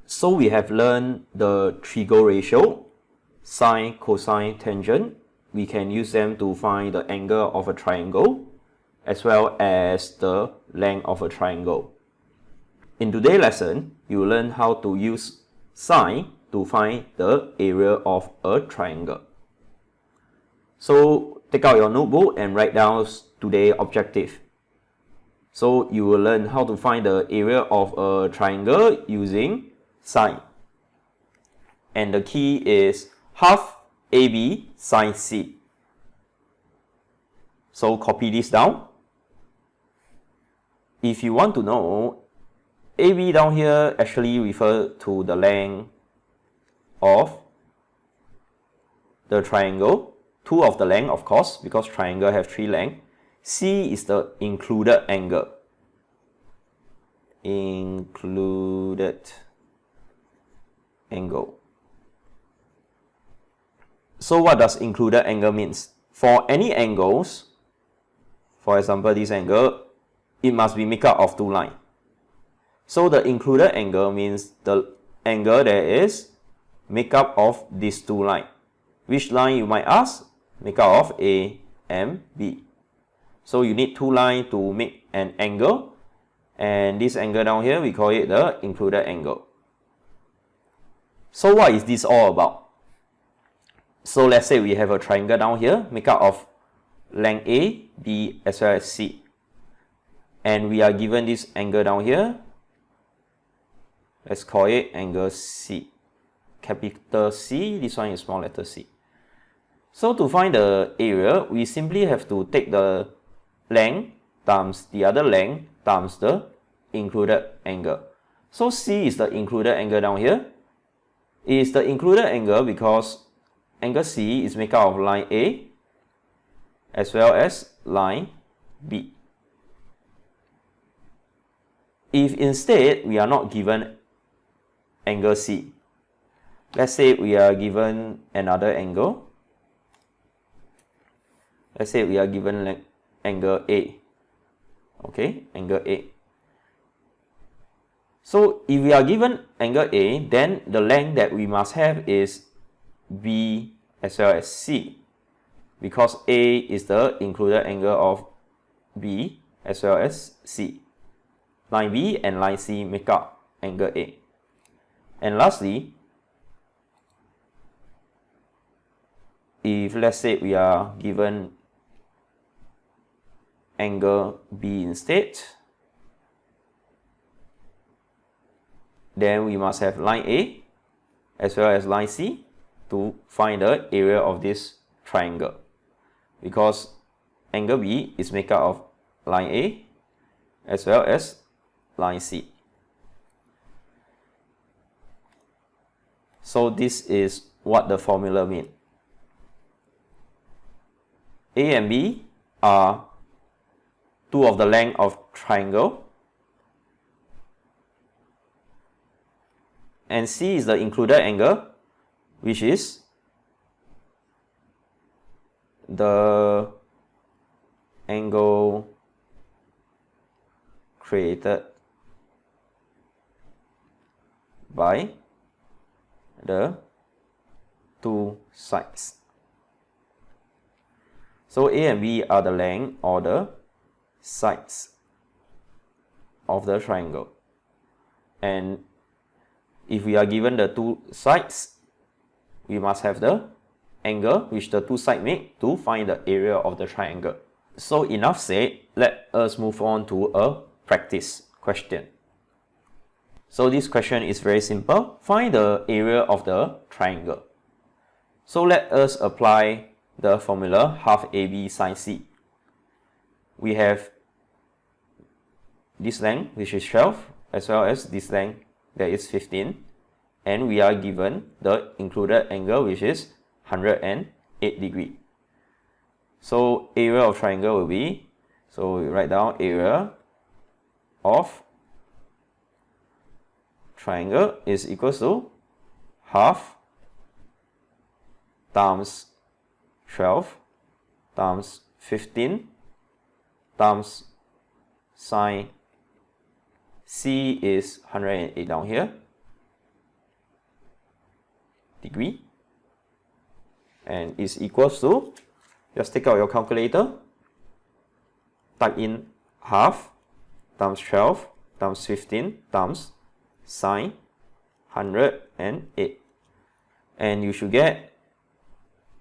So we have learned the Trigo ratio, sine, cosine, tangent. We can use them to find the angle of a triangle as well as the length of a triangle. In today's lesson, you will learn how to use sine to find the area of a triangle. So take out your notebook and write down today's objective. So you will learn how to find the area of a triangle using sine. And the key is half AB sine C. So copy this down. If you want to know, AB down here actually refers to the length of the triangle. Two of the length, of course, because triangle have three lengths. C is the included angle. Included angle. So what does included angle means? For any angles, for example this angle, it must be made up of two lines. So the included angle means the angle that is made up of these two lines. Which line, you might ask? Make up of A and B. So you need two lines to make an angle, and this angle down here we call it the included angle. So what is this all about? So let's say we have a triangle down here made up of length A, B as well as C, and we are given this angle down here. Let's call it angle C, capital C. This one is small letter c. So to find the area, we simply have to take the length times the other length times the included angle. So C is the included angle down here. It is the included angle because angle C is made up of line A as well as line B. If instead we are not given angle C, let's say we are given another angle. Let's say we are given angle A. Okay, angle A. So if we are given angle A, then the length that we must have is B as well as C, because A is the included angle of B as well as C. Line B and line C make up angle A. And lastly, if let's say we are given angle B instead, then we must have line A as well as line C to find the area of this triangle, because angle B is made up of line A as well as line C. So this is what the formula means. A and B are two of the length of triangle, and C is the included angle, which is the angle created by the two sides. So A and B are the length or the sides of the triangle, and if we are given the two sides, we must have the angle which the two sides make to find the area of the triangle. So enough said, let us move on to a practice question. So this question is very simple. Find the area of the triangle. So let us apply the formula half AB sine C. We have this length, which is 12, as well as this length, that is 15, and we are given the included angle, which is 108 degrees. So area of triangle will be, so we write down area of triangle is equals to half times 12 times 15 times sine C is 108 down here degree, and is equals to, just take out your calculator, type in half times 12 times 15 times sine 108, and you should get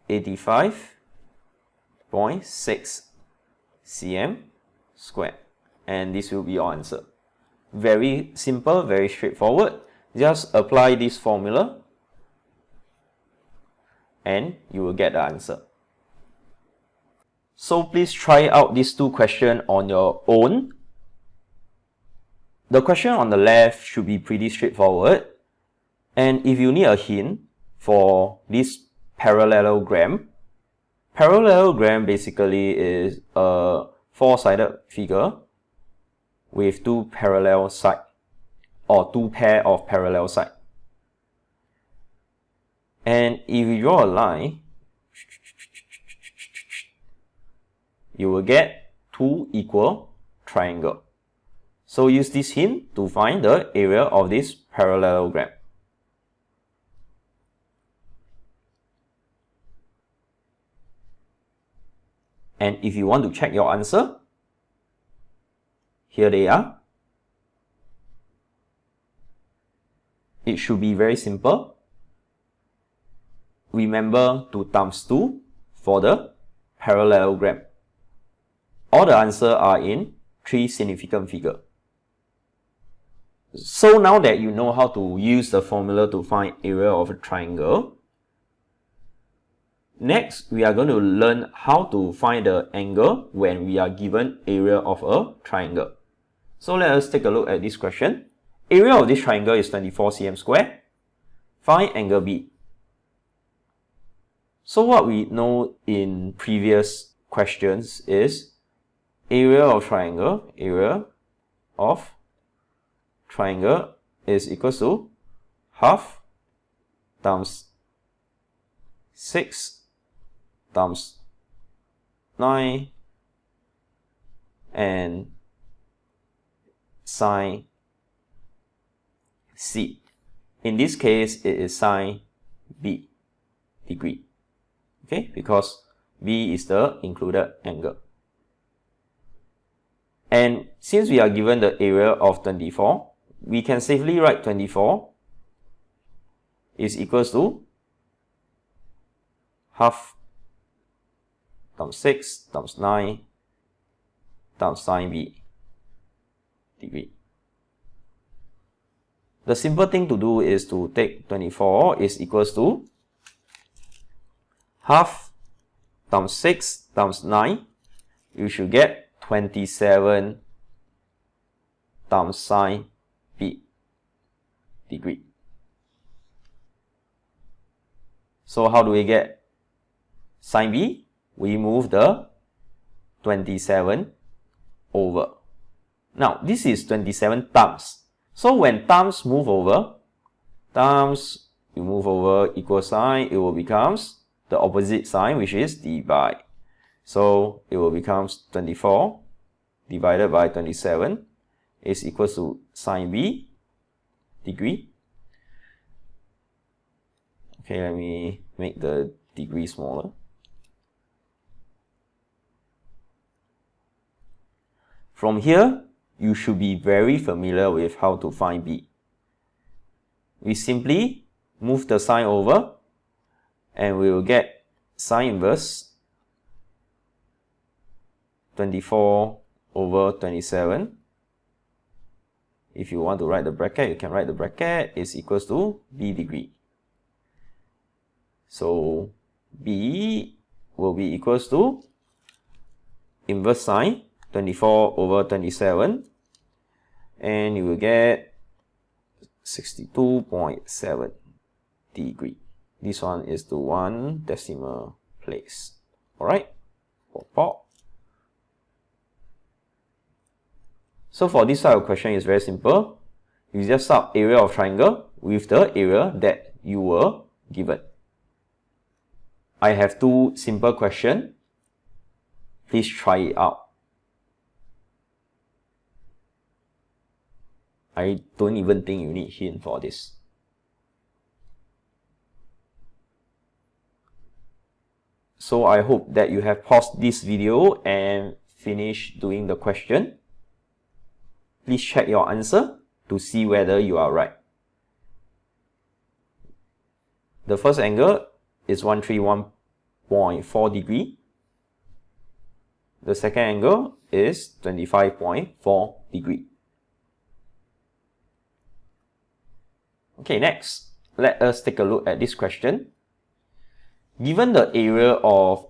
85.6 cm squared, and this will be your answer. Very simple, very straightforward. Just apply this formula and you will get the answer. So please try out these two questions on your own. The question on the left should be pretty straightforward, and if you need a hint for this parallelogram basically is a four-sided figure with two parallel sides, or two pair of parallel sides. And if you draw a line, you will get two equal triangles. So use this hint to find the area of this parallelogram. And if you want to check your answer, here they are. It should be very simple. Remember to times 2 for the parallelogram. All the answers are in 3 significant figures. So now that you know how to use the formula to find area of a triangle, next we are going to learn how to find the angle when we are given area of a triangle. So let us take a look at this question. Area of this triangle is 24 cm squared. Find angle B. So what we know in previous questions is area of triangle is equals to half times 6 times 9 and sine C. In this case, it is sine B degree. Okay, because B is the included angle. And since we are given the area of 24, we can safely write 24 is equals to half times 6 times 9 times sine B degree. The simple thing to do is to take 24 is equals to half times 6 times 9. You should get 27 times sine B degree. So how do we get sine B? We move the 27 over. Now this is 27 times. So when times move over, times you move over equal sign, it will becomes the opposite sign, which is divide. So it will become 24 divided by 27 is equal to sine B degree. Okay, let me make the degree smaller. From here, you should be very familiar with how to find B. We simply move the sign over and we will get sine inverse 24 over 27. If you want to write the bracket, you can write the bracket is equals to B degree. So B will be equals to inverse sine 24 over 27, and you will get 62.7 degree. This one is the 1 decimal place. Alright? So for this type of question, it's very simple. You just sub area of triangle with the area that you were given. I have two simple questions. Please try it out. I don't even think you need hint for this. So I hope that you have paused this video and finished doing the question. Please check your answer to see whether you are right. The first angle is 131.4 degree. The second angle is 25.4 degree. Okay, next, let us take a look at this question. Given the area of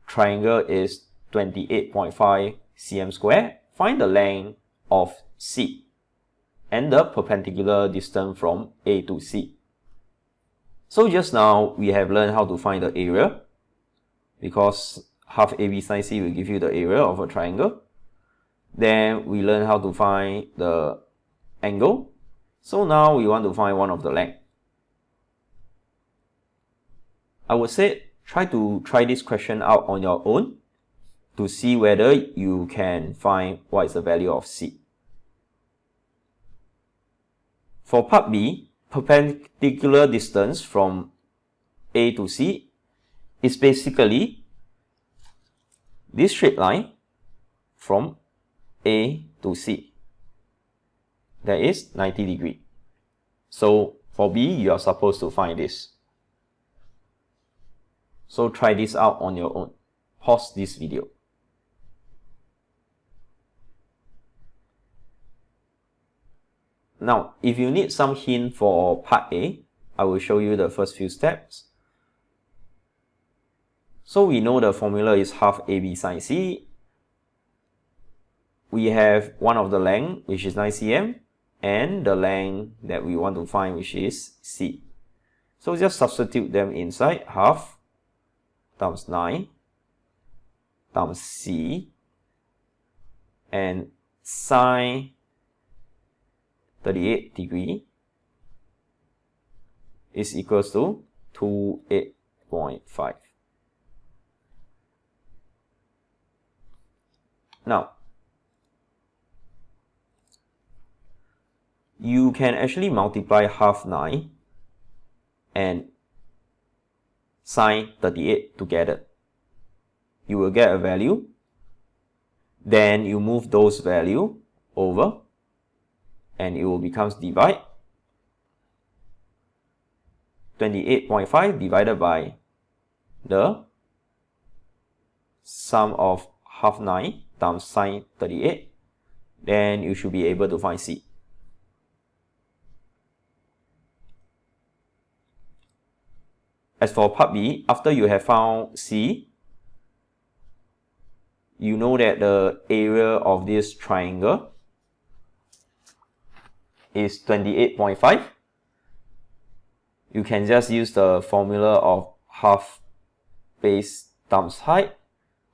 triangle is 28.5 cm square, find the length of C and the perpendicular distance from A to C. So just now, we have learned how to find the area, because half AB sine C will give you the area of a triangle. Then we learn how to find the angle. So now we want to find one of the length. I would say try this question out on your own to see whether you can find what is the value of C. For part B, perpendicular distance from A to C is basically this straight line from A to C. That is 90 degrees. So for B, you are supposed to find this. So try this out on your own. Pause this video. Now, if you need some hint for part A, I will show you the first few steps. So we know the formula is half AB sine C. We have one of the length, which is 9 cm, and the length that we want to find, which is C. So just substitute them inside. Half times 9 times C, and sine 38 degree is equals to 28.5. Now, you can actually multiply half 9 and sine 38 together. You will get a value. Then you move those values over and it will become divide. 28.5 divided by the sum of half 9 times sine 38. Then you should be able to find C. As for part B, after you have found C, you know that the area of this triangle is 28.5. You can just use the formula of half base times height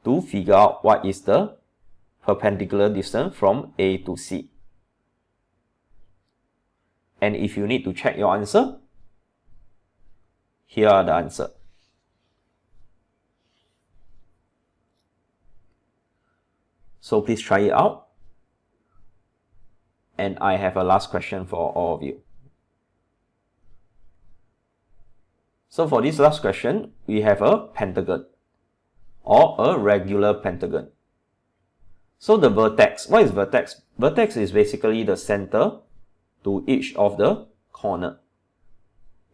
to figure out what is the perpendicular distance from A to C. And if you need to check your answer, here are the answer. So please try it out. And I have a last question for all of you. So for this last question, we have a pentagon or a regular pentagon. So the vertex, what is vertex? Vertex is basically the center to each of the corner.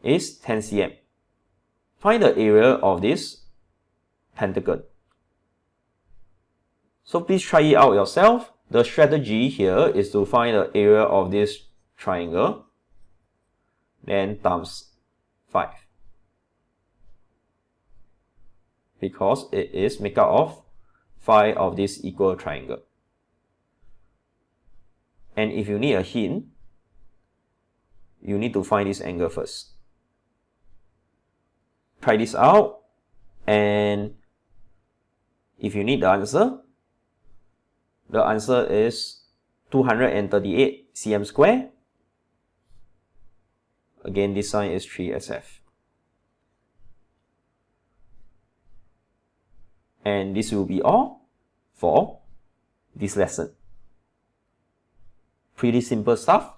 Is 10 cm. Find the area of this pentagon. So please try it out yourself. The strategy here is to find the area of this triangle, then times 5. Because it is made up of 5 of this equal triangle. And if you need a hint, you need to find this angle first. Try this out, and if you need the answer is 238 cm square. Again, this sign is 3SF. And this will be all for this lesson. Pretty simple stuff.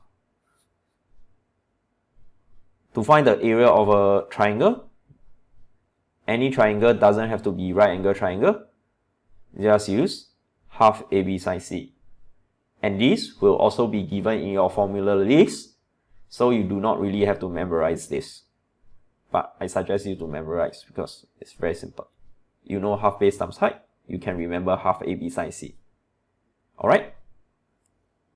To find the area of a triangle any triangle doesn't have to be right angle triangle. Just use half AB sine C. And this will also be given in your formula list, so you do not really have to memorize this. But I suggest you to memorize because it's very simple. You know half base times height, you can remember half AB sine C. Alright?